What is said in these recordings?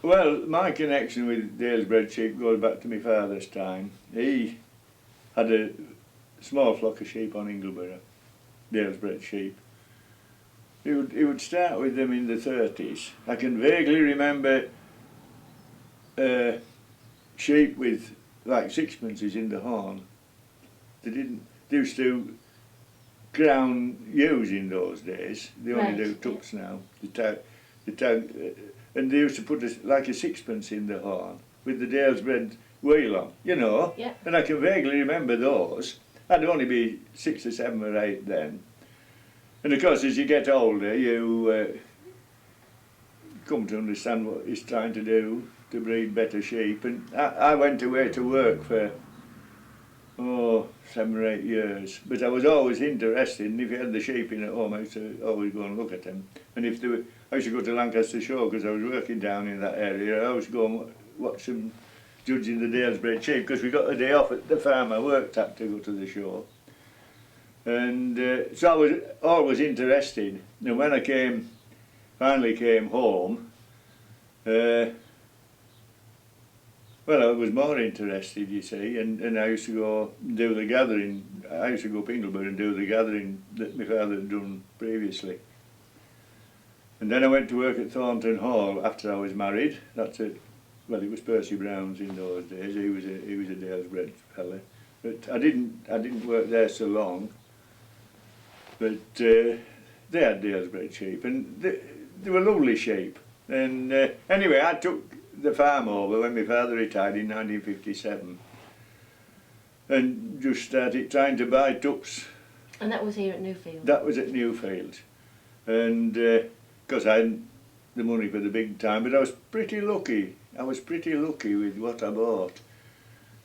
Well, my connection with Dalesbred sheep goes back to my father's time. He had a small flock of sheep on Ingleborough, Dalesbred sheep. He would start with them in the 30s. I can vaguely remember sheep with like sixpences in the horn. They used to crown ewes in those days. They only do tucks now. And they used to put like a sixpence in the horn with the Dalesbred wheel on, you know. Yeah. And I can vaguely remember those. I'd only be 6 or 7 or 8 then. And of course, as you get older, you come to understand what he's trying to do to breed better sheep. And I went away to work for 7 or 8 years, but I was always interested, and if you had the sheep in at home, I used to always go and look at them. And if they were, I used to go to Lancaster Show because I was working down in that area. I always go and watch them judging the Dalesbred sheep because we got a day off at the farm I worked at to go to the show. And so I was always interested. And when I finally came home, well, I was more interested, you see, and I used to go do the gathering. I used to go up Ingleborough and do the gathering that my father had done previously. And then I went to work at Thornton Hall after I was married. Well, it was Percy Brown's in those days. He was a Dalesbred fella. But I didn't work there so long. But they had Dalesbred sheep, and they were lovely sheep. And anyway, I took the farm over when my father retired in 1957 and just started trying to buy tucks. And that was here at Newfield? That was at Newfield. And because I hadn't the money for the big time, but I was pretty lucky. I was pretty lucky with what I bought.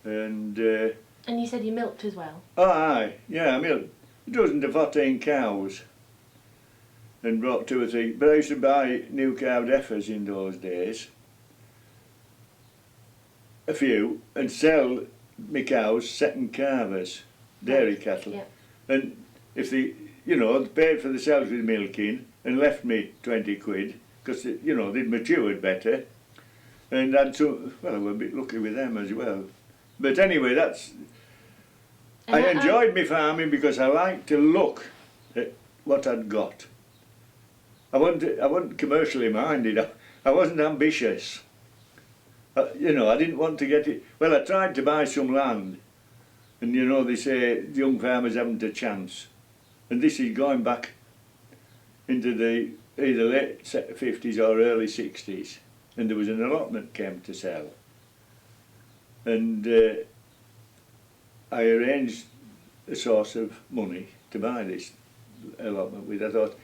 And you said you milked as well? Oh aye, yeah, I milked a dozen to 14 cows and brought 2 or 3, but I used to buy new cow heifers in those days, a few, and sell my cows second calvers, dairy cattle. Yeah. And if they, you know, paid for themselves with milking and left me 20 quid, because, you know, they'd matured better. And I'd well, I was a bit lucky with them as well. But anyway, I enjoyed my farming because I liked to look at what I'd got. I wasn't commercially minded. I wasn't ambitious. You know, I didn't want to get it. Well, I tried to buy some land, and you know, they say young farmers haven't a chance. And this is going back into the either late 50s or early 60s, and there was an allotment came to sell. And I arranged a source of money to buy this allotment with. I thought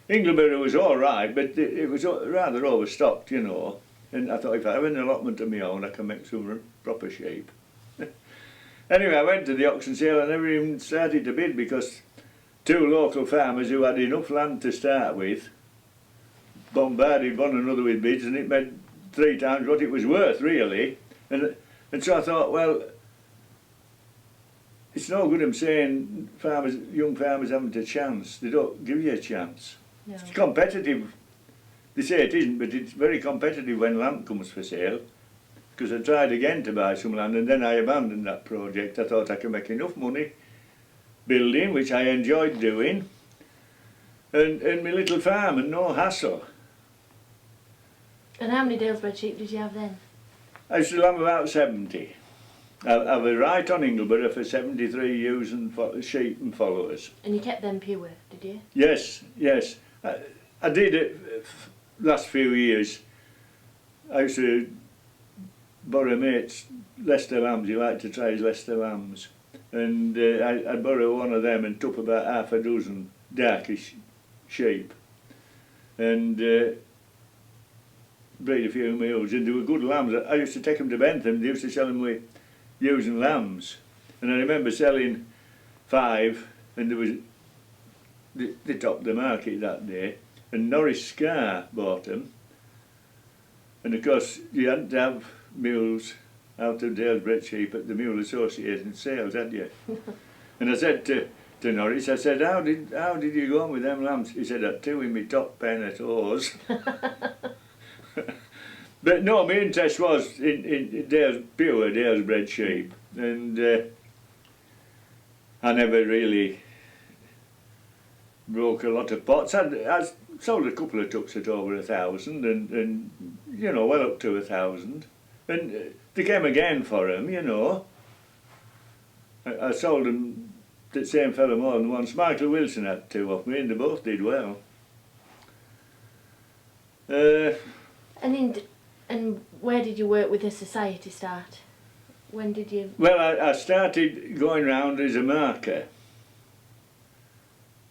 Ingleborough was all right, but it was rather overstocked, you know. And I thought, if I have an allotment of my own, I can make some proper sheep. Anyway, I went to the auction sale. I never even started to bid because 2 local farmers who had enough land to start with bombarded one another with bids, and it made 3 times what it was worth, really. And so I thought, well, it's no good I'm saying young farmers haven't a chance. They don't give you a chance. No. It's competitive. They say it isn't, but it's very competitive when land comes for sale. Because I tried again to buy some land, and then I abandoned that project. I thought I could make enough money building, which I enjoyed doing, and my little farm, and no hassle. And how many Dalesbred sheep did you have then? I still have about 70. I was right on Ingleborough for 73 ewes and sheep and followers. And you kept them pure, did you? Yes, yes. I did it last few years. I used to borrow mates Leicester lambs. He liked to try his Leicester lambs. And I'd borrow one of them and took about half a dozen darkish sheep. And breed a few mules. And they were good lambs. I used to take them to Bentham. They used to sell them with ewes and lambs. And I remember selling 5, and there was they topped the market that day. And Norris Scar bought them. And of course, you hadn't to have mules out of Dalesbred sheep at the Mule Association sales, had you? And I said to Norris, I said, how did you go on with them lambs? He said, I had 2 in my top pen at Oars. But no, my interest was in pure Dalesbred sheep, and I never really broke a lot of pots. I sold a couple of tucks at over 1,000, and you know, well up to 1,000, and they came again for them, you know. I sold them to the same fellow more than once. Michael Wilson had 2 off me, and they both did well. And where did you work with the society start? When did you? Well, I started going round as a marker.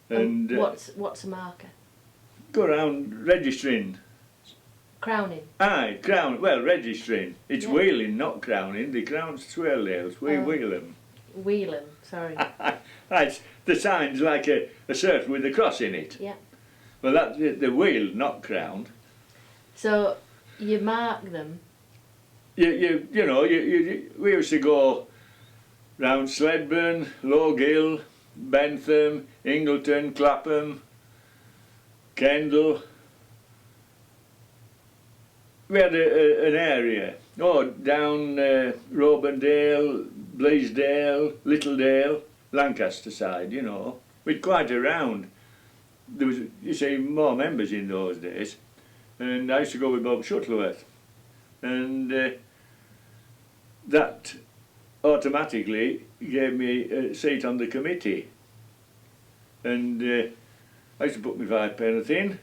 And what's a marker? Go around registering. Crowning. Aye, well, registering. It's wheeling, not crowning. The crown's swirltails. We wheel them. Wheel 'em, sorry. Right, the sign's like a circle with a cross in it. Yeah. Well, that's the wheel, not crowned. So you mark them. You know, we used to go round Sledburn, Lowgill, Bentham, Ingleton, Clapham, Kendal. We had an area, down Robendale, Bleasdale, Littledale, Lancaster side, you know. We'd quite a round. There was, you see, more members in those days. And I used to go with Bob Shuttleworth. And that automatically gave me a seat on the committee. And I used to put my 5 in.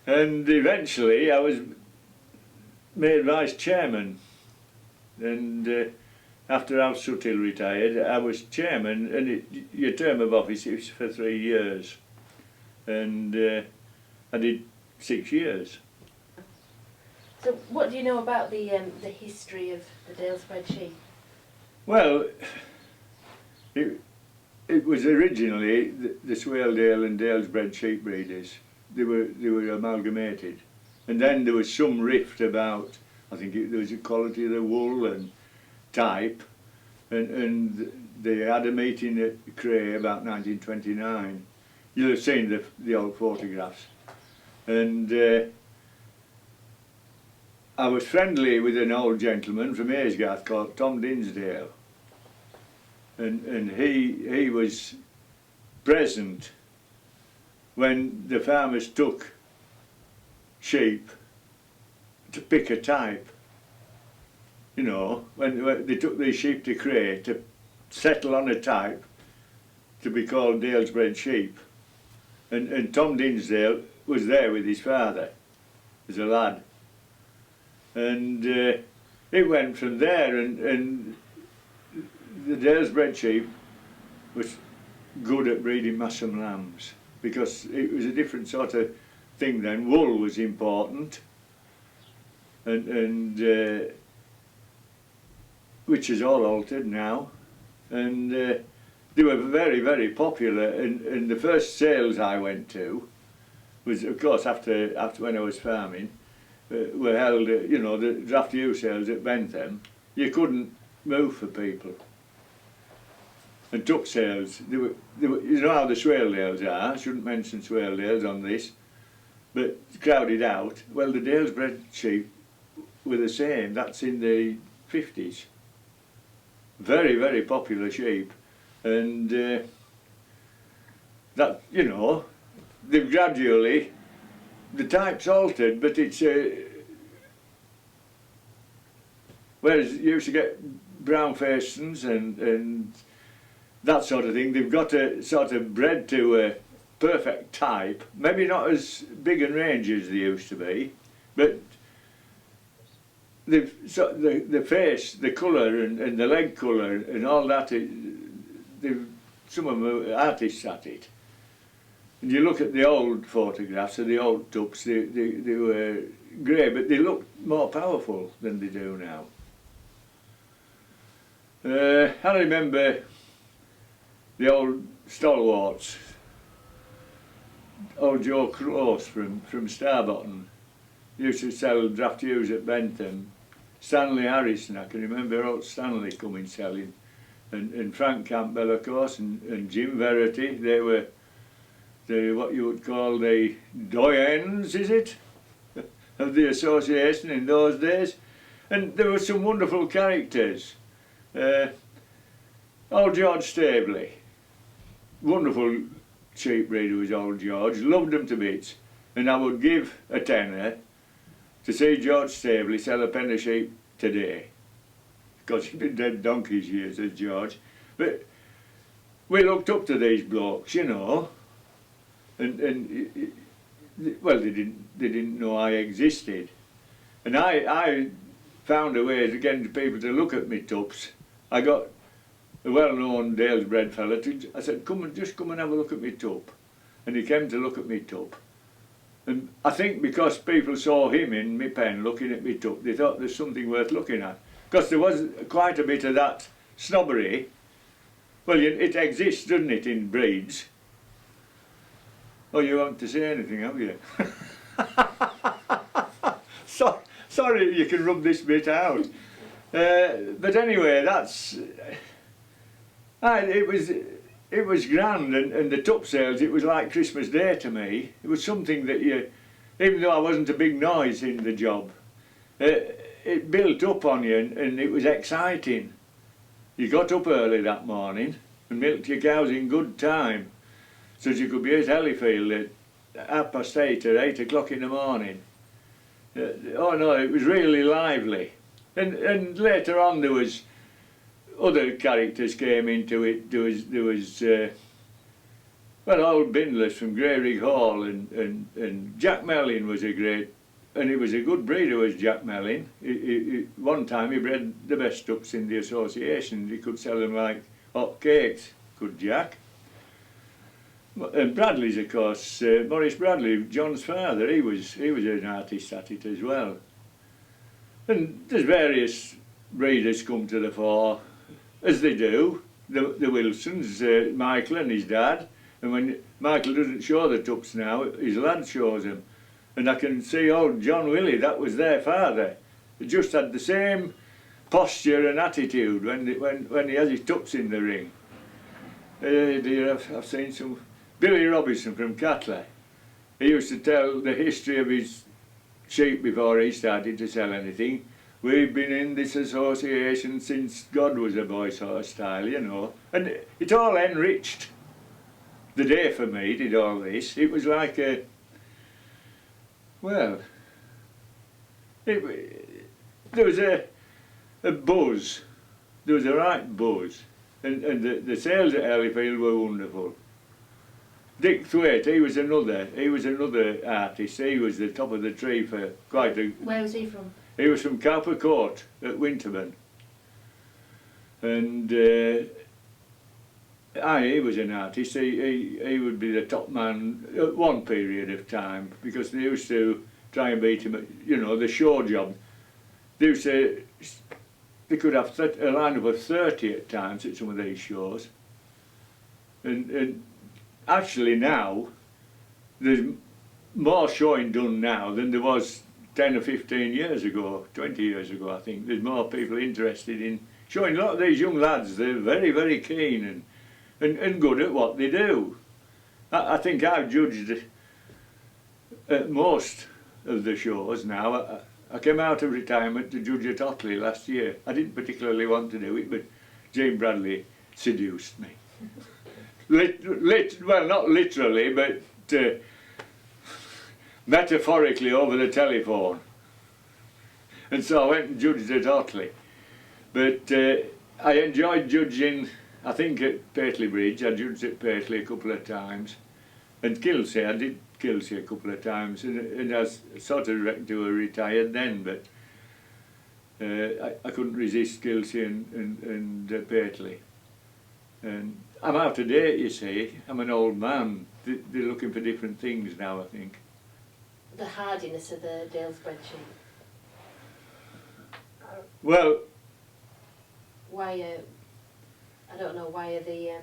And eventually I was made vice chairman. And after Al Suthill retired, I was chairman, and your term of office is for 3 years. And I did 6 years. So what do you know about the history of the Dalesbred sheep? Well, it was originally the Swaledale and Dalesbred sheep breeders. They were amalgamated, and then there was some rift about. I think there was a quality of the wool and type, and they had a meeting at Cray about 1929. You'll have seen the old photographs, and I was friendly with an old gentleman from Aysgarth called Tom Dinsdale, and he was present when the farmers took sheep to pick a type. You know, when they took these sheep to Cray to settle on a type to be called Dalesbred sheep. And Tom Dinsdale was there with his father as a lad. And it went from there, and the Dalesbred sheep was good at breeding Massam lambs, because it was a different sort of thing then. Wool was important, and which is all altered now, and they were very, very popular. And the first sales I went to was, of course, after when I was farming, were held, you know, the draft ewe sales at Bentham. You couldn't move for people. And tuck sales, they were, you know how the Swaledales are. I shouldn't mention Swaledales on this, but crowded out. Well, the Dalesbred sheep were the same. That's in the 50s. Very, very popular sheep, and that, you know, they've gradually, the type's altered, but it's whereas you used to get brown facings and that sort of thing, they've got a sort of bred to a perfect type, maybe not as big and rangy as they used to be, but the face, the colour and the leg colour and all that, some of them are artists at it. And you look at the old photographs of the old tups, they were grey, but they looked more powerful than they do now. I remember the old stalwarts, old Joe Close from Starbottom, used to sell draft ewes at Bentham. Stanley Harrison, I can remember old Stanley coming selling, and Frank Campbell, of course, and Jim Verity. They were what you would call the doyens, is it? of the association in those days. And there were some wonderful characters. Old George Stabley, wonderful sheep breeder was old George, loved them to bits. And I would give a tenner to see George Stabley sell a pen of sheep today. Because he'd been dead donkey's years, as George. But we looked up to these blokes, you know. And well, they didn't know I existed. And I found a way to get people to look at me tups. I got a well-known Dalesbred fella I said, just come and have a look at me tup. And he came to look at me tup. And I think because people saw him in my pen looking at me tup, they thought there's something worth looking at. Because there was quite a bit of that snobbery. Well, it exists, doesn't it, in breeds? Oh, you want to say anything, have you? Sorry, you can rub this bit out. But anyway, that's... it was grand, and the tup sales, it was like Christmas Day to me. It was something that even though I wasn't a big noise in the job, it built up on you, and it was exciting. You got up early that morning and milked your cows in good time, so that you could be at Hellifield at 8:30 or 8 o'clock in the morning. Oh no, it was really lively. And later on there was other characters came into it. There was well, old Bindless from Greyrig Hall, and Jack Mellin was a great, and he was a good breeder, was Jack Mellin. One time he bred the best tups in the association. He could sell them like hot cakes, could Jack. And Bradley's, of course, Maurice Bradley, John's father, he was an artist at it as well. And there's various breeders come to the fore, as they do. The Wilsons, Michael and his dad. And when Michael doesn't show the tups now, his lad shows them. And I can see old John Willie, that was their father. He just had the same posture and attitude when he has his tups in the ring. Dear, I've seen some... Billy Robinson from Catley, he used to tell the history of his sheep before he started to sell anything. We've been in this association since God was a boy, sort of style, you know. And it all enriched the day for me, did all this. It was like a, well, there was a buzz. There was a right buzz. And the sales at Hellifield were wonderful. Dick Thwaite, he was another artist. He was the top of the tree for quite a... Where was he from? He was from Cowper Court at Winterburn. And he was an artist. He would be the top man at one period of time, because they used to try and beat him at, you know, the show job. They used to... They could have a lineup of 30 at times at some of these shows. And actually now, there's more showing done now than there was 10 or 15 years ago, 20 years ago I think. There's more people interested in showing. A lot of these young lads, they're very, very keen and good at what they do. I think I've judged at most of the shows now. I came out of retirement to judge at Otley last year. I didn't particularly want to do it, but Jane Bradley seduced me. Well, not literally, but metaphorically over the telephone. And so I went and judged at Otley. But I enjoyed judging, I think at Paisley Bridge. I judged at Paisley a couple of times. And Kilsey, I did Kilsey a couple of times. And I sort of reckoned to have retired then, but I couldn't resist Kilsey and Paisley. And I'm out of date, you see. I'm an old man. They're looking for different things now, I think. The hardiness of the Dalesbred sheep. Well... Why, I don't know, why are the...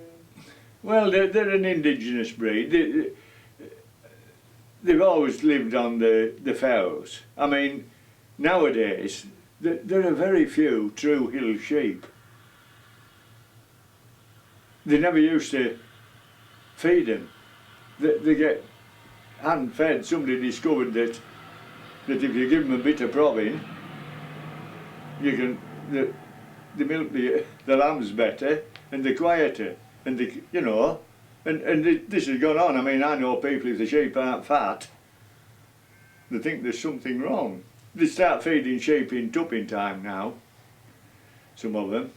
Well, they're an indigenous breed. They've always lived on the fells. I mean, nowadays, there are very few true hill sheep. They never used to feed them. They get hand-fed. Somebody discovered that that if you give them a bit of probbing, you can the milk the lamb's better and they're quieter, and you know, and this has gone on. I mean, I know people, if the sheep aren't fat, they think there's something wrong. They start feeding sheep in tupping time now, some of them.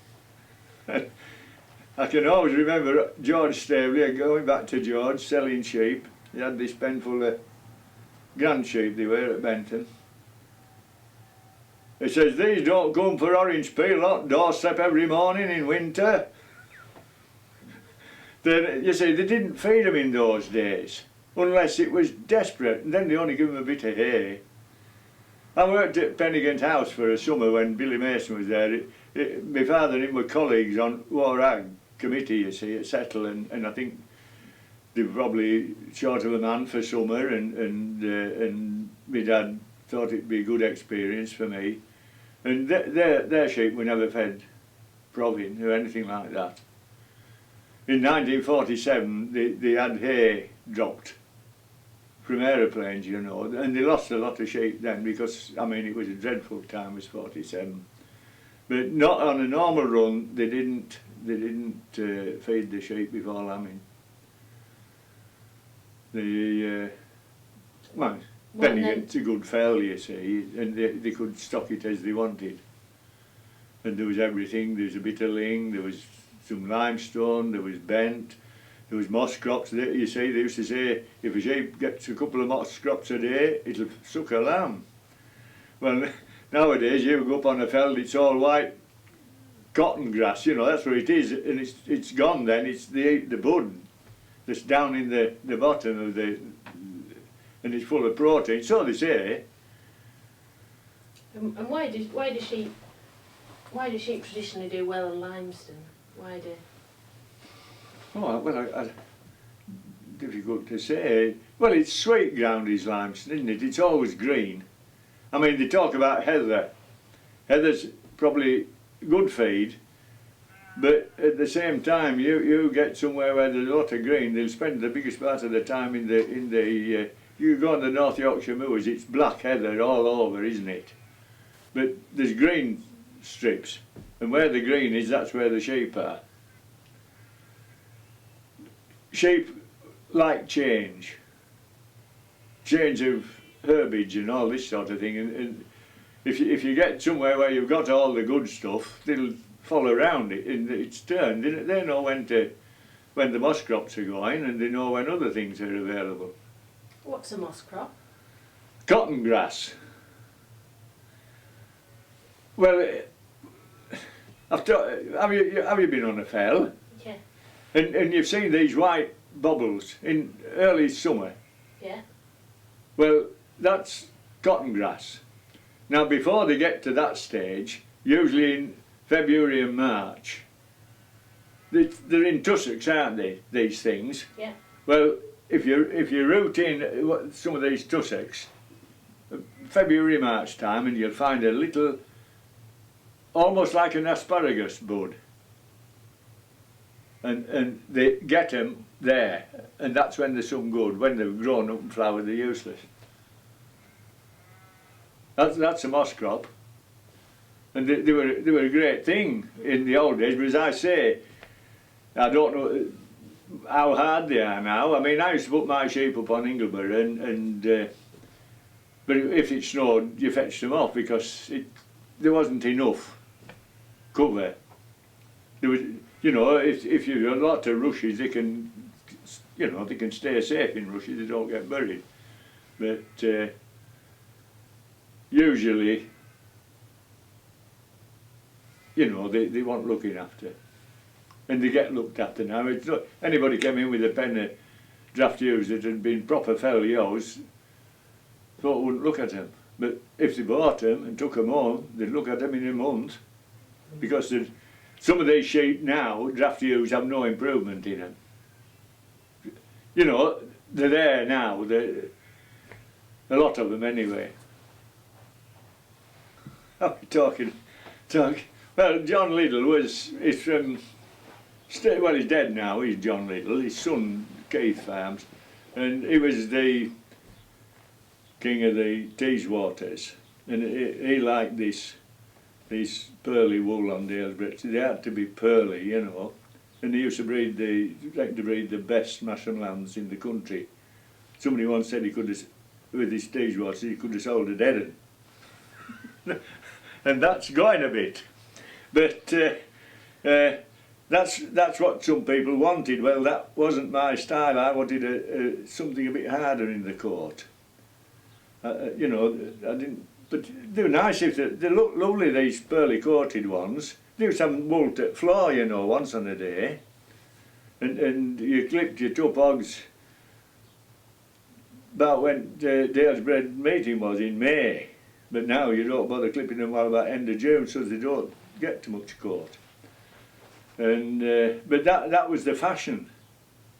I can always remember George Staveley, going back to George, selling sheep. He had this pen full of grand sheep they were at Benton. He says, these don't come for orange peel on doorstep every morning in winter. Then, you see, they didn't feed them in those days, unless it was desperate, and then they only give them a bit of hay. I worked at Pennigant House for a summer when Billy Mason was there. My father and him were colleagues on War Ag committee, you see, at Settle, and I think they were probably short of a man for summer, and my dad thought it'd be a good experience for me. And their sheep were never fed probbing or anything like that. In 1947, they had hay dropped from aeroplanes, you know, and they lost a lot of sheep then because, I mean, it was a dreadful time, it was 47. But not on a normal run, they didn't feed the sheep before lambing. Well, Pennigant's a good fell, you see, and they could stock it as they wanted. And there was everything. There was a bit of ling, there was some limestone, there was bent, there was moss crops. You see, they used to say, if a sheep gets a couple of moss crops a day, it'll suck a lamb. Well, nowadays you go up on a feld, it's all white cotton grass, you know, that's what it is, and it's gone then. It's the bud that's down in the bottom of and it's full of protein, so they say. And why do sheep traditionally do well in limestone? Why do? Oh well, difficult to say. Well, it's sweet ground is limestone, isn't it? It's always green. I mean, they talk about heather. Heather's probably good feed, but at the same time, you get somewhere where there's a lot of green. They'll spend the biggest part of the time in the. You go on the North Yorkshire moors, it's black heather all over, isn't it? But there's green strips, and where the green is, that's where the sheep are. Sheep like change of herbage and all this sort of thing, and if you get somewhere where you've got all the good stuff, they'll follow around it in its turn. They know when the moss crops are going, and they know when other things are available. What's a moss crop? Cotton grass. Well, have you been on a fell? Yeah. And you've seen these white bubbles in early summer? Yeah. Well, that's cotton grass. Now, before they get to that stage, usually in February and March, they're in tussocks, aren't they, these things? Yeah. Well, if you root in some of these tussocks, February, March time, and you'll find a little, almost like an asparagus bud. And they get them there, and that's when they're some good. When they've grown up and flowered, they're useless. That's a moss crop, and they were a great thing in the old days. But as I say, I don't know how hard they are now. I mean, I used to put my sheep up on Ingleby, but if it snowed, you fetched them off because there wasn't enough cover. There was, you know, if you've got a lot of rushes, they can, you know, they can stay safe in rushes. They don't get buried, but usually, you know, they want looking after, and they get looked after now. It's not, anybody came in with a pen of draft ewes that had been proper fell ewes, thought wouldn't look at them. But if they bought them and took them home, they'd look at them in a month, because some of these sheep now, draft ewes, have no improvement in them. You know, they're there now, a lot of them anyway. How are we talking? Well, John Liddell is from, well, he's dead now, he's John Liddell, his son Keith farms, and he was the king of the Teeswaters, and he liked this pearly wool on Dalesbred. They had to be pearly, you know. And they used to breed the best Masham lambs in the country. Somebody once said he could have, with his Teeswaters, he could have sold a dead one. And that's going a bit. But that's what some people wanted. Well, that wasn't my style. I wanted something a bit harder in the coat. You know, I didn't. But they're nice if they look lovely. These pearly coated ones. They used to have them wool to floor, you know, once on a day. And you clipped your two hogs about when Dalesbred meeting was in May. But now you don't bother clipping them while about end of June, so they don't get too much coat. And but that was the fashion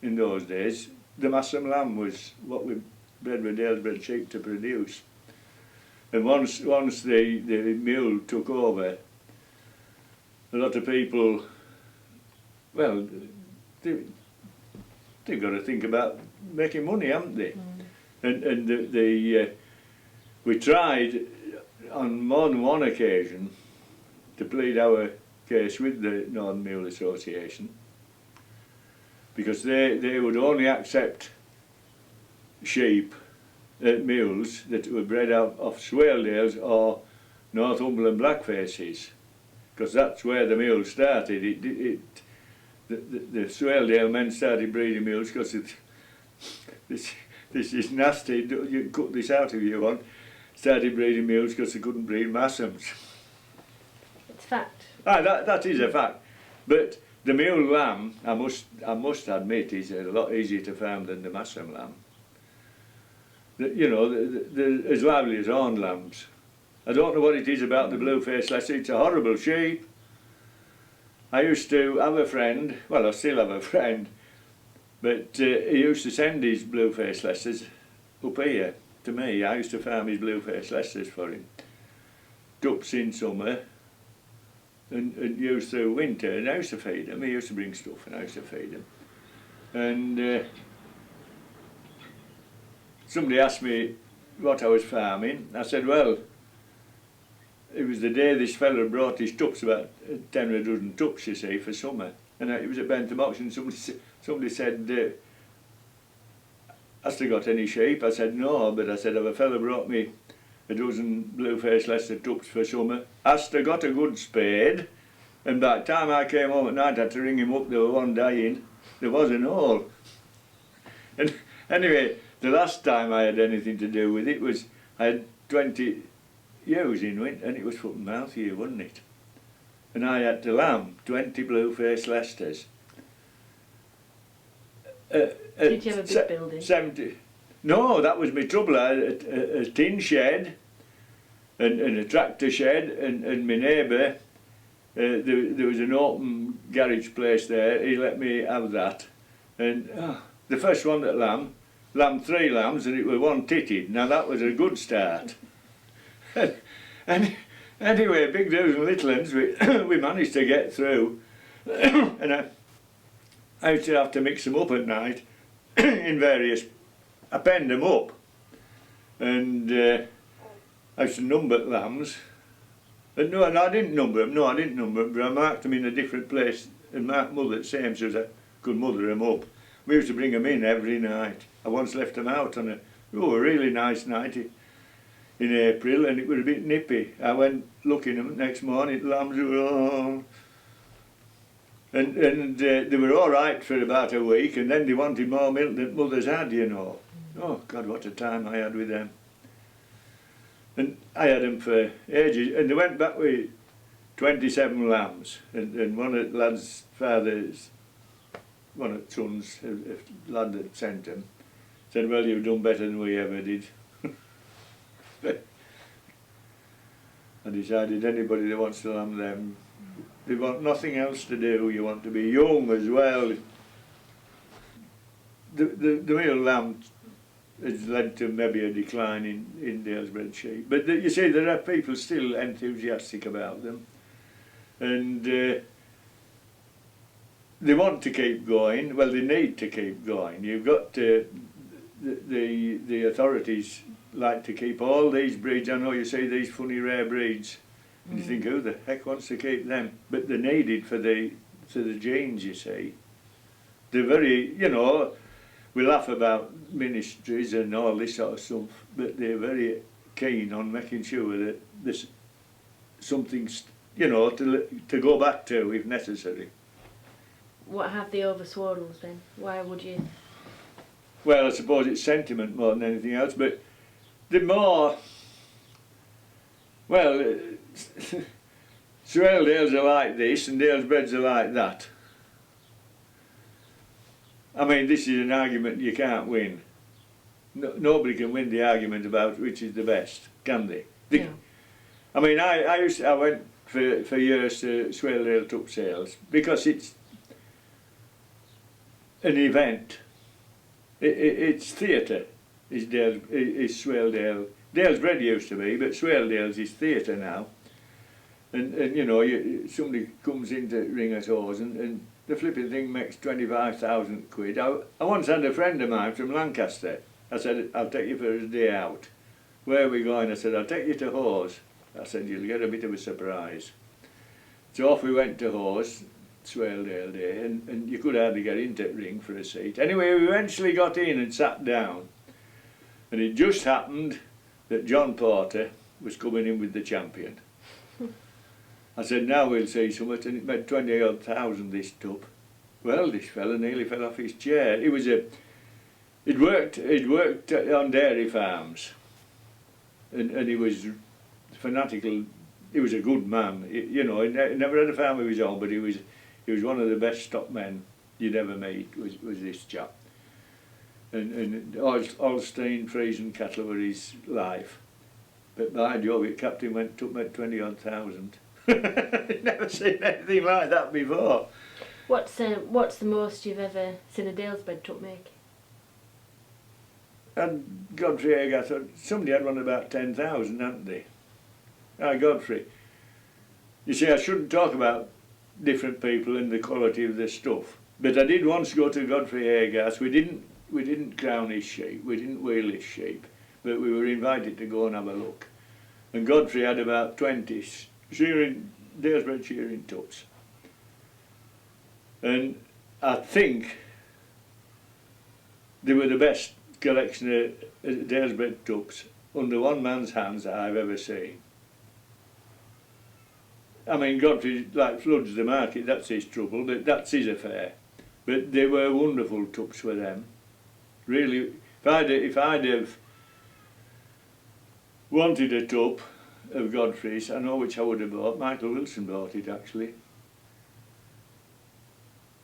in those days. The Masham lamb was what we bred with Dalesbred sheep to produce. And once the mule took over, a lot of people, well, they've got to think about making money, haven't they? And we tried on more than one occasion to plead our case with the Northern Mule Association, because they would only accept sheep, mules that were bred out of Swaledales or Northumberland Blackfaces, because that's where the mule started. The Swaledale men started breeding mules because this is nasty. You can cut this out if you want. Started breeding mules because they couldn't breed Mashams. It's fact. That is a fact. But the mule lamb, I must admit, is a lot easier to farm than the Masham lamb. You know, they're as lively as horned lambs. I don't know what it is about the blue-faced lassie. It's a horrible sheep. I used to have a friend, well, I still have a friend, but he used to send his blue-faced lassies up here to me. I used to farm his blue-faced lassies for him. Ducks in summer and used through winter, and I used to feed them. He used to bring stuff and I used to feed them. And somebody asked me what I was farming. I said, well, it was the day this fellow brought his tups, about 10 or a dozen tups, you see, for summer. And it was at Bentham auction. Somebody said, hast you got any sheep? I said, no, but I said, if a fellow brought me a dozen blue-faced Leicester tups for summer, hast you got a good spade? And by the time I came home at night, I had to ring him up. There was one dying. There wasn't all. And anyway, the last time I had anything to do with it was, I had 20 ewes in it, and it was foot and mouth year, wasn't it? And I had to lamb 20 blue-faced Leicesters. Did you have a big building? 70. No, that was my trouble. I had a tin shed and a tractor shed, and my neighbour, there was an open garage place there. He let me have that. And the first one that lamb 3 lambs, and it was one titted. Now that was a good start. And anyway, big does and little ones, we managed to get through. And I used to have to mix them up at night in various. I penned them up, and I used to number lambs. And no, I didn't number them. No, I didn't number them, but I marked them in a different place and marked mother the same so I could mother them up. We used to bring them in every night. I once left them out on a really nice night in April, and it was a bit nippy. I went looking at them next morning, the lambs were all... And they were all right for about a week, and then they wanted more milk than mothers had, you know. Oh, God, what a time I had with them. And I had them for ages, and they went back with 27 lambs, and one of the lad's fathers, one of the sons, a lad that sent them, said, well, you've done better than we ever did. I decided anybody that wants to lamb them, they want nothing else to do. You want to be young as well. The male lamb has led to maybe a decline in Dalesbred sheep. But you see, there are people still enthusiastic about them. And they want to keep going. Well, they need to keep going. You've got the authorities like to keep all these breeds. I know you see these funny rare breeds, and you think, who the heck wants to keep them? But they're needed for the genes, you see. They're very, you know, we laugh about ministries and all this sort of stuff, but they're very keen on making sure that there's something, you know, to go back to if necessary. What have the overswallowns then? Why would you? Well, I suppose it's sentiment more than anything else, but the more, well, Swaledales are like this and Dalesbreds are like that. I mean, this is an argument you can't win. Nobody can win the argument about which is the best, can they? No. I mean, I went for years to Swaledale Tup sales because it's an event. It's theatre. Is Swaledale. Dalesbred used to be, but Swaledale's is theatre now. And you know, somebody comes in to ring us horse and the flipping thing makes 25,000 quid. I once had a friend of mine from Lancaster. I said, I'll take you for a day out. Where are we going? I said, I'll take you to Hawes. I said, you'll get a bit of a surprise. So off we went to Hawes, Swaledale Day, and you could hardly get into the ring for a seat. Anyway, we eventually got in and sat down. And it just happened that John Porter was coming in with the champion. I said, now we'll see something, and it made 20-odd thousand this tub. Well, this fella nearly fell off his chair. He'd worked on dairy farms, and he was fanatical. He was a good man. You know, he never had a farm of his own, but he was one of the best stockmen you'd ever meet. Was this chap? And Holstein, Friesian cattle were his life. But by Jove, it Captain took me 20-odd thousand. Never seen anything like that before. What's the most you've ever seen a Dalesbred tup make? And Godfrey Egg, I thought somebody had one about 10,000, hadn't they? Godfrey. You see, I shouldn't talk about different people and the quality of their stuff, but I did once go to Godfrey Agarth. We didn't crown his sheep, we didn't wheel his sheep, but we were invited to go and have a look. And Godfrey had about 20 Dalesbred shearing tups. And I think they were the best collection of Dalesbred tups under one man's hands that I've ever seen. I mean, Godfrey like floods the market, that's his trouble, but that's his affair. But they were wonderful tups for them. Really, if I'd have wanted a tup of Godfrey's, I know which I would have bought. Michael Wilson bought it actually.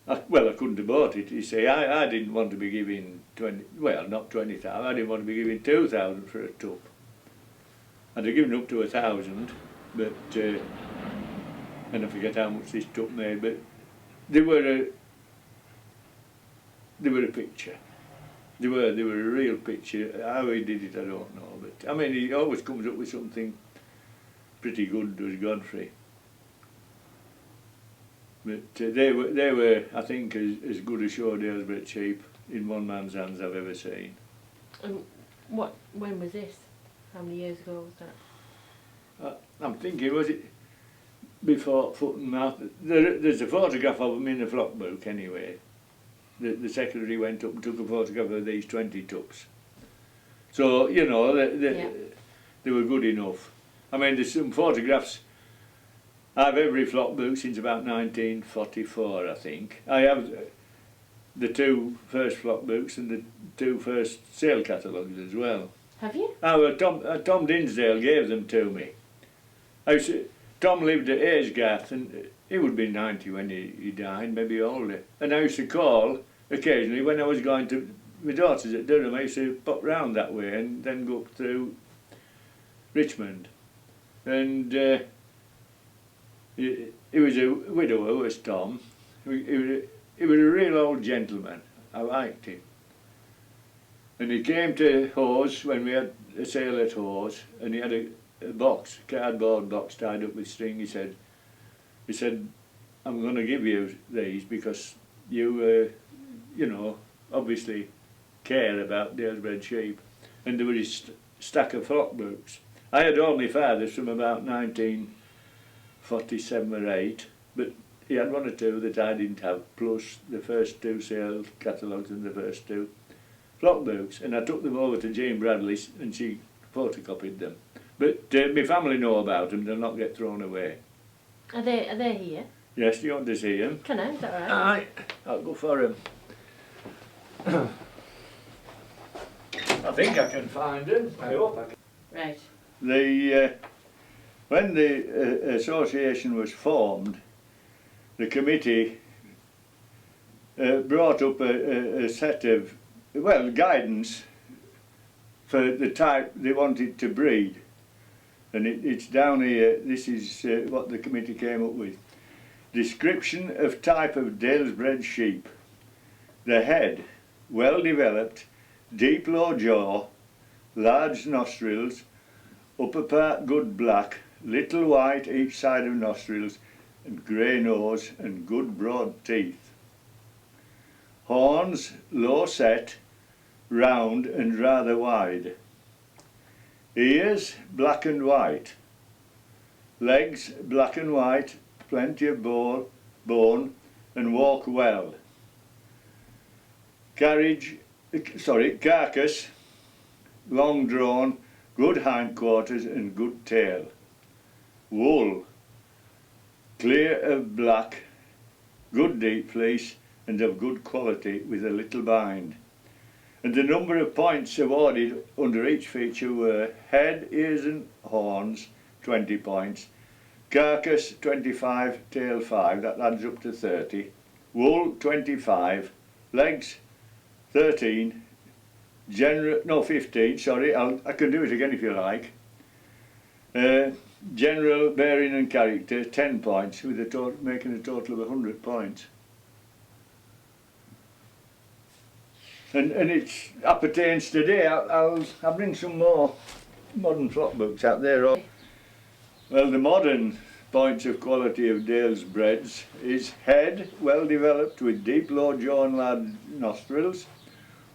Well, I couldn't have bought it. You see, I didn't want to be giving 20, well, not 20,000. I didn't want to be giving 2,000 for a tup. I'd have given up to 1,000, but and I forget how much this tup made. But they were a picture. They were a real picture. How he did it, I don't know. But I mean, he always comes up with something pretty good, does Godfrey. But they were, I think, as good a show Dalesbred sheep in one man's hands I've ever seen. And when was this? How many years ago was that? I'm thinking, was it before foot and mouth? There's a photograph of them in the flock book anyway. The secretary went up and took a photograph of these 20 tups. So, you know, they were good enough. I mean, there's some photographs. I have every flock book since about 1944, I think. I have the 2 first flock books and the 2 first sale catalogues as well. Have you? Tom Dinsdale gave them to me. Tom lived at Aysgarth and he would be 90 when he died, maybe older. And I used to call occasionally when I was going to my daughter's at Durham. I used to pop round that way and then go up through Richmond. And he was a widower, was Tom. He was a real old gentleman. I liked him. And he came to Hawes when we had a sale at Hawes, and he had a box, a cardboard box tied up with string. He said, I'm going to give you these because you, you know, obviously care about Dalesbred sheep. And there were his stack of flock books. I had all my fathers from about 1947 or 8, but he had one or two that I didn't have, plus the first 2 sales catalogues and the first 2 flock books, and I took them over to Jane Bradley's and she photocopied them. But my family know about them, they'll not get thrown away. Are they here? Yes, do you want to see them? Can I? Is that all right? Aye, I'll go for them. I think I can find them. I hope I can. Right. When the association was formed, the committee brought up a set of, well, guidance for the type they wanted to breed. And it's down here, this is what the committee came up with. Description of type of Dalesbred sheep. The head, well developed, deep low jaw, large nostrils, upper part good black, little white each side of nostrils, and grey nose and good broad teeth. Horns low set, round and rather wide. Ears black and white. Legs black and white, plenty of bone and walk well. Carcass long drawn, good hindquarters and good tail. Wool clear of black, good deep fleece and of good quality with a little bind. And the number of points awarded under each feature were head, ears and horns 20 points, carcass 25, tail 5, that adds up to 30, wool 25, legs 13, 15, sorry, I can do it again if you like. General bearing and character 10 points, with making a total of 100 points. And it appertains today. I'll bring some more modern flock books out there. Well, the modern points of quality of Dalesbreds is head well developed with deep low jaw and large nostrils,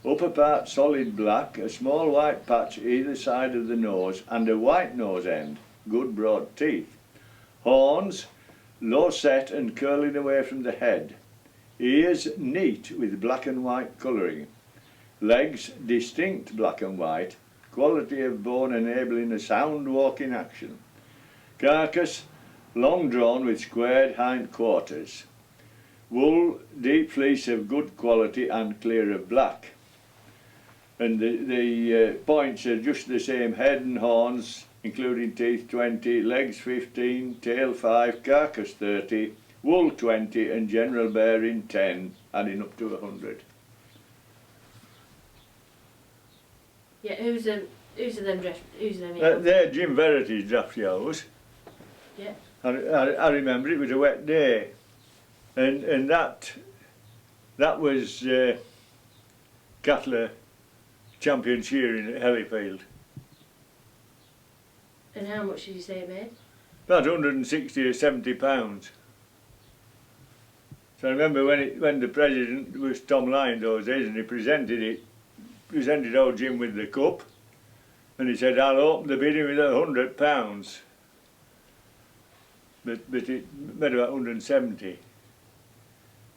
upper part solid black, a small white patch either side of the nose and a white nose end, good broad teeth. Horns low set and curling away from the head. Ears neat with black and white colouring. Legs distinct black and white, quality of bone enabling a sound walking action. Carcass long drawn with squared hind quarters. Wool deep fleece of good quality and clear of black. And the points are just the same: head and horns including teeth 20, legs 15, tail 5, carcass 30, wool 20 and general bearing 10, adding up to 100. Yeah, who's them They're Jim Verity's draft yellows. Yeah. I remember it was a wet day, and that was Cattler champion shearing at Hellyfield. And how much did you say it made? About 160 or 70 pounds. So I remember when the president was Tom Lyon those days, and he presented old Jim with the cup, and he said, "I'll open the bidding with £100." But it made about 170,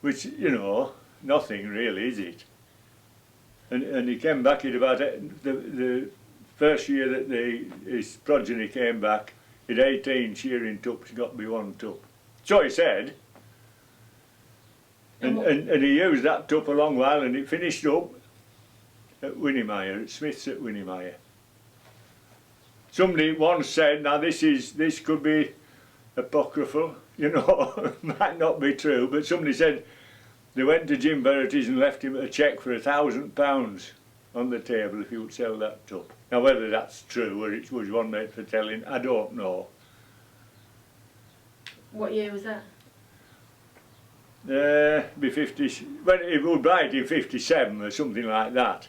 which, you know, nothing really, is it? And he came back at about the first year that his progeny came back, he'd 18 shearing tups, got to be 1 tup. So he said. And he used that tup a long while, and it finished up at Winniemeyer, at Smith's at Winniemeyer. Somebody once said, now this could be apocryphal, you know, might not be true, but somebody said they went to Jim Verity's and left him a cheque for £1,000 on the table if he would sell that tup. Now whether that's true or it was one made for telling, I don't know. What year was that? Be 50, well, it would buy it in 57 or something like that,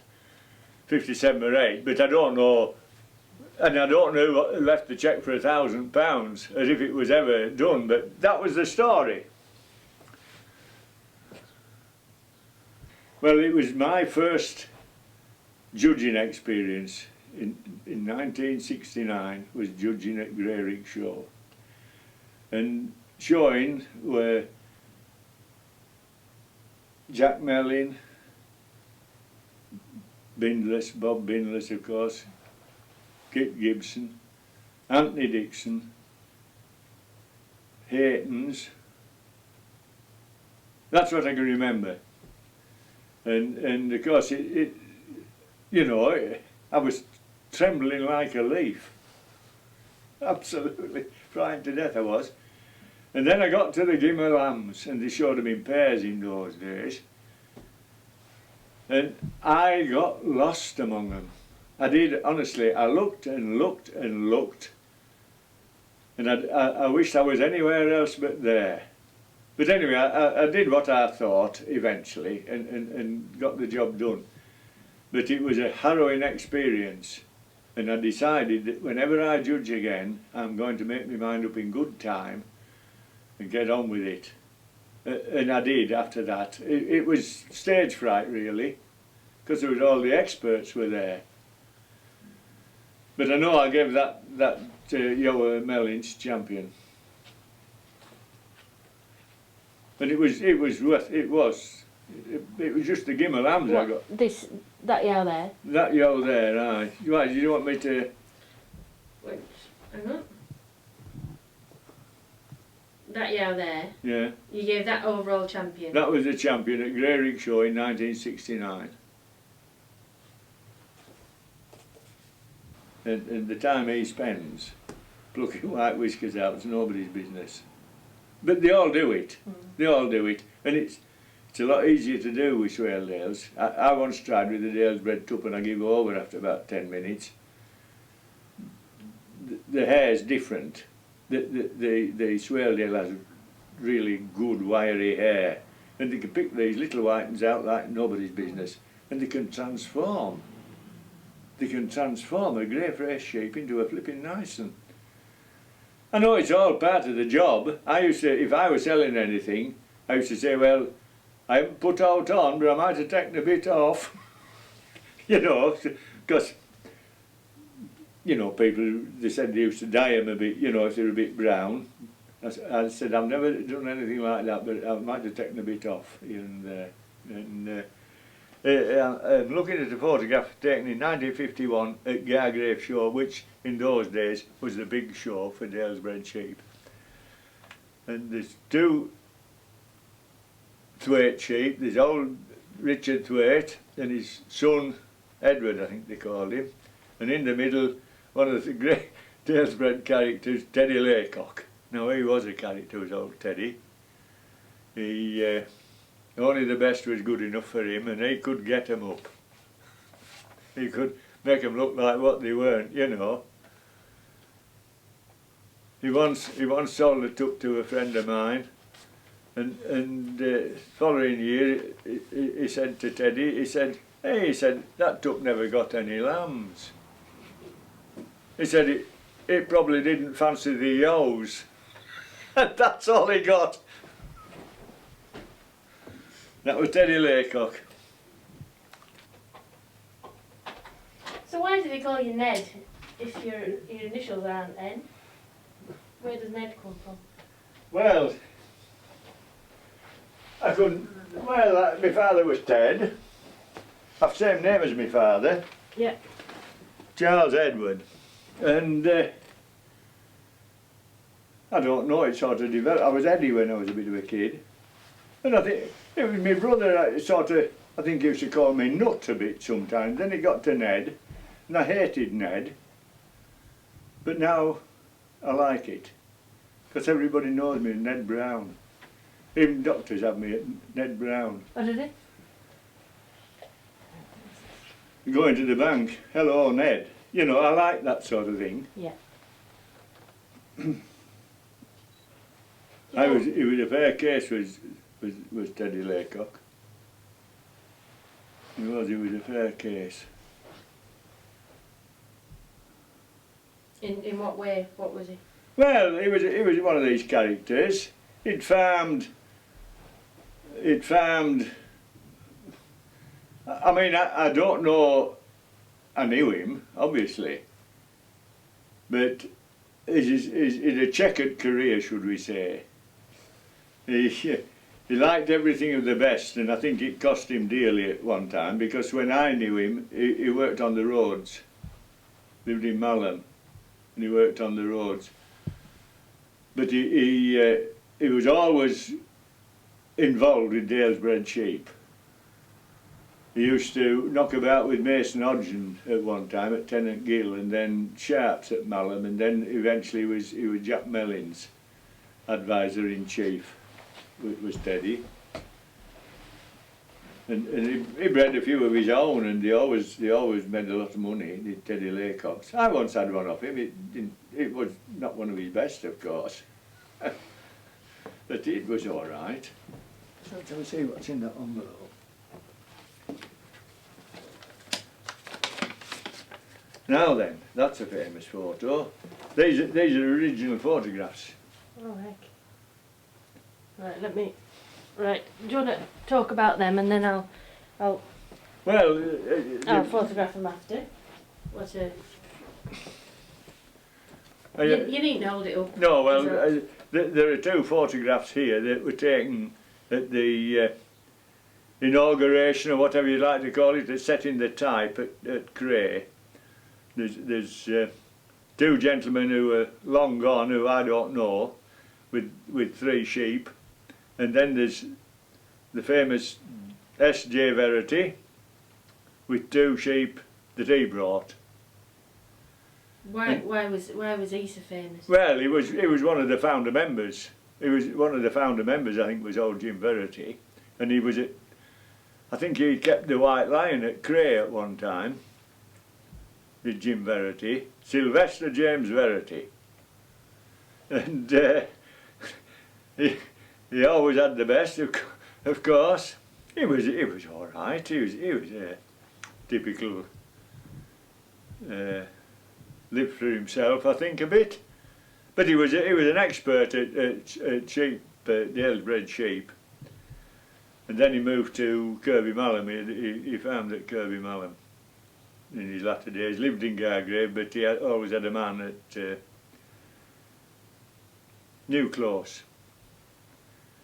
57 or 8, but I don't know, and I don't know who left the cheque for £1,000, as if it was ever done, but that was the story. Well, it was my first judging experience in 1969 was judging at Greering Show. And showing were Jack Mellin, Bindless, Bob Bindless of course, Kit Gibson, Anthony Dixon, Haytons. That's what I can remember. And of course it you know, I was trembling like a leaf. Absolutely frightened to death I was. And then I got to the Gimmer lambs, and they showed them in pairs in those days. And I got lost among them. I did, honestly. I looked and looked and looked. And I wished I was anywhere else but there. But anyway, I did what I thought eventually, and got the job done. But it was a harrowing experience. And I decided that whenever I judge again, I'm going to make my mind up in good time and get on with it. And I did after that. It was stage fright really, because there was all the experts were there. But I know I gave that Yoa Mellins champion. And it was just the Gimmer lambs I got. That yow there? That yow there, aye. Why, do you want me to... Wait, hang on. That yow there? Yeah. You gave that overall champion? That was the champion at Greering Show in 1969. And the time he spends plucking white whiskers out is nobody's business. But they all do it. They all do it. And it's a lot easier to do with Swaledales. I once tried with the Dalesbred tup and I give over after about 10 minutes. The hair's different. The Swaledale has really good wiry hair, and they can pick these little white ones out like nobody's business, and they can transform. They can transform a grey fresh sheep into a flipping nice one. I know it's all part of the job. I used to, if I was selling anything, I used to say, well, I haven't put out on, but I might have taken a bit off. You know, because, you know, people, they said they used to dye them a bit, you know, if they're a bit brown. I said, I've never done anything like that, but I might have taken a bit off here and there. And I'm looking at a photograph taken in 1951 at Gargrave Show, which in those days was the big show for Dalesbred sheep. And there's two Thwaite sheep. There's old Richard Thwaite and his son Edward, I think they called him. And in the middle, one of the great Dalesbred characters, Teddy Laycock. Now he was a character, was old Teddy. He only the best was good enough for him, and he could get them up. He could make them look like what they weren't, you know. He once sold a tup to a friend of mine, and following year he said to Teddy, he said, hey, he said, that tup never got any lambs. He said it probably didn't fancy the yows. And that's all he got. That was Teddy Laycock. So why do they call you Ned if your initials aren't N? Where does Ned come from? Well, I couldn't. Well, my father was Ted. I've the same name as my father. Yeah. Charles Edward. And I don't know, it sort of developed. I was Eddie when I was a bit of a kid. And I think it was my brother, I think he used to call me Nut a bit sometimes. Then it got to Ned, and I hated Ned. But now I like it, because everybody knows me as Ned Brown. Even doctors have me at Ned Brown. What did it? Going to the bank, hello Ned. You know, I like that sort of thing. Yeah. It was a fair case was Teddy Laycock. He was a fair case. In what way? What was he? Well, he was one of these characters. He'd farmed. I mean, I don't know I knew him, obviously. But he's a checkered career, should we say. He liked everything of the best, and I think it cost him dearly at one time, because when I knew him, he worked on the roads. Lived in Malham, and he worked on the roads. But he was always involved with Dalesbred sheep. He used to knock about with Mason Hodgson at one time at Tennant Gill, and then Sharps at Malham, and then eventually he was Jack Mellins, advisor-in-chief, was Teddy. And he bred a few of his own, and he always made a lot of money, the Teddy Laycocks. I once had one off him. It was not one of his best, of course, but it was all right. So let's see what's in that envelope. Now then, that's a famous photo. These are original photographs. Oh heck. Right, right, do you want to talk about them, and then I'll photograph them after. What a... You needn't hold it up. No, well, there are two photographs here that were taken at the inauguration, or whatever you'd like to call it, that's set in the type at Cray. There's two gentlemen who are long gone, who I don't know, with 3 sheep, and then there's the famous S.J. Verity with 2 sheep that he brought. Why was he so famous? Well, he was one of the founder members. He was one of the founder members, I think, was old Jim Verity, and he was I think he kept the White Lion at Cray at one time. Did Jim Verity, Sylvester James Verity, and he always had the best, of course. He was all right. He was a typical lived for himself, I think, a bit, but he was an expert at sheep, Dalesbred sheep, and then he moved to Kirby Malham. He farmed at Kirby Malham in his latter days. Lived in Gargrave, but he always had a man at New Close.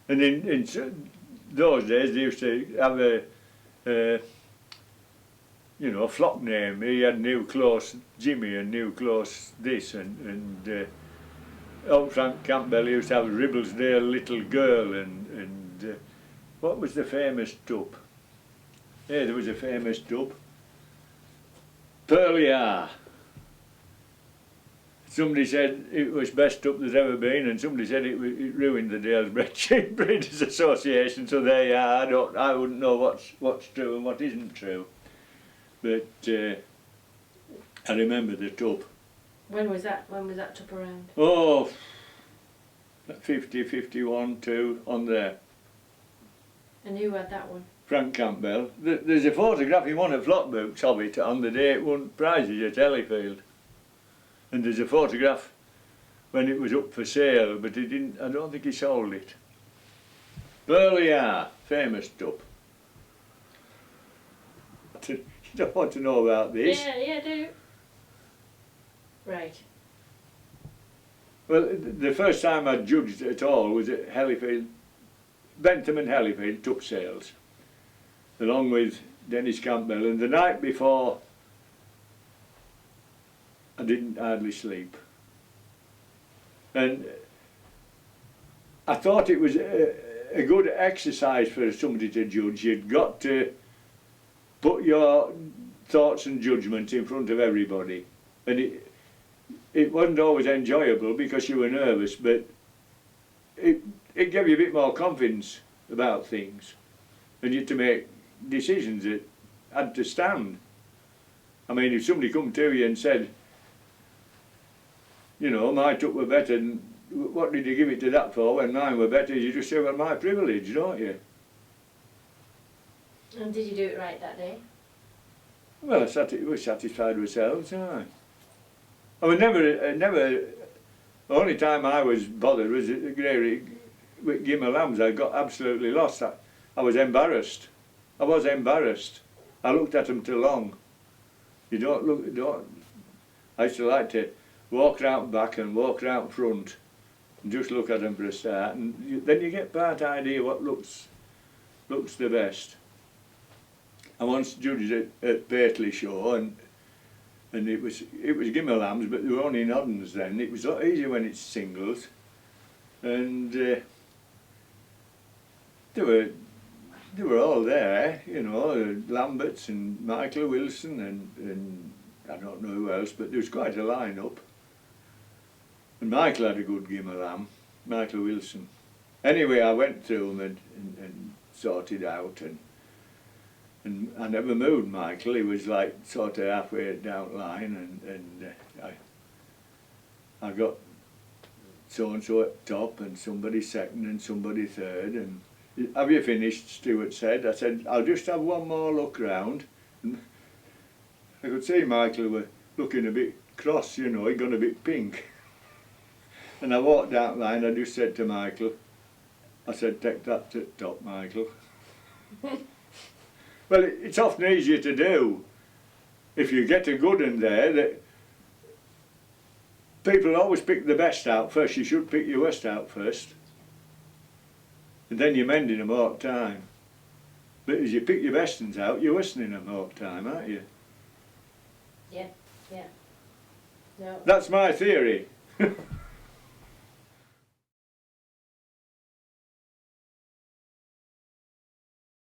And in those days they used to have a flock name. He had New Close Jimmy and New Close this, and old Frank Campbell used to have Ribblesdale Little Girl, and what was the famous dub? Yeah, there was a famous dub. Pearly R. Somebody said it was best up there's ever been, and somebody said it ruined the Dalesbred Sheep Breeders Association. So there you are. I wouldn't know what's true and what isn't true, but I remember the tub. When was that? When was that tub around? Oh, 50, 51, 2 on there. And who had that one? Frank Campbell. There's a photograph in one of flock books of it on the day it won prizes at Hellifield. And there's a photograph when it was up for sale, but he didn't. I don't think he sold it. Burley R, famous dub. You don't want to know about this? Yeah, I do. Right. Well, the first time I judged at all was at Hellifield, Bentham and Hellifield took sales, along with Dennis Campbell, and the night before I didn't hardly sleep. And I thought it was a good exercise for somebody to judge. You'd got to put your thoughts and judgment in front of everybody. And it wasn't always enjoyable because you were nervous, but it gave you a bit more confidence about things. And you had to make decisions that had to stand. I mean, if somebody come to you and said, you know, my tuck were better, and what did you give it to that for when mine were better? You just say, well, my privilege, don't you? And did you do it right that day? Well, we were satisfied with ourselves, aye. I was never, the only time I was bothered was at the Grey with Gimmer Lambs. I got absolutely lost. I was embarrassed. I was embarrassed. I looked at them too long. You don't. I used to like to walk round back and walk round front and just look at them for a start, and then you get part idea what looks the best. I once judged at Paisley Show, and it was gimmer lambs, but they were only in oddens then. It was a lot easier when it's singles, and they were all there, you know, Lamberts and Michael Wilson and I don't know who else, but there was quite a line-up. And Michael had a good gimmer lamb, Michael Wilson. Anyway, I went through them and sorted out, and I never moved Michael. He was like sort of halfway down the line, and I got so-and-so at top and somebody second and somebody third. And have you finished? Stuart said. I said, I'll just have one more look round. And I could see Michael were looking a bit cross, you know, he got a bit pink. And I walked down the line, I just said to Michael, I said, take that to the top, Michael. Well, it's often easier to do if you get a good one there. That people always pick the best out first. You should pick your worst out first, and then you're mending them all the time. But as you pick your best ones out, you're worsening them all the time, aren't you? Yeah. No. That's my theory.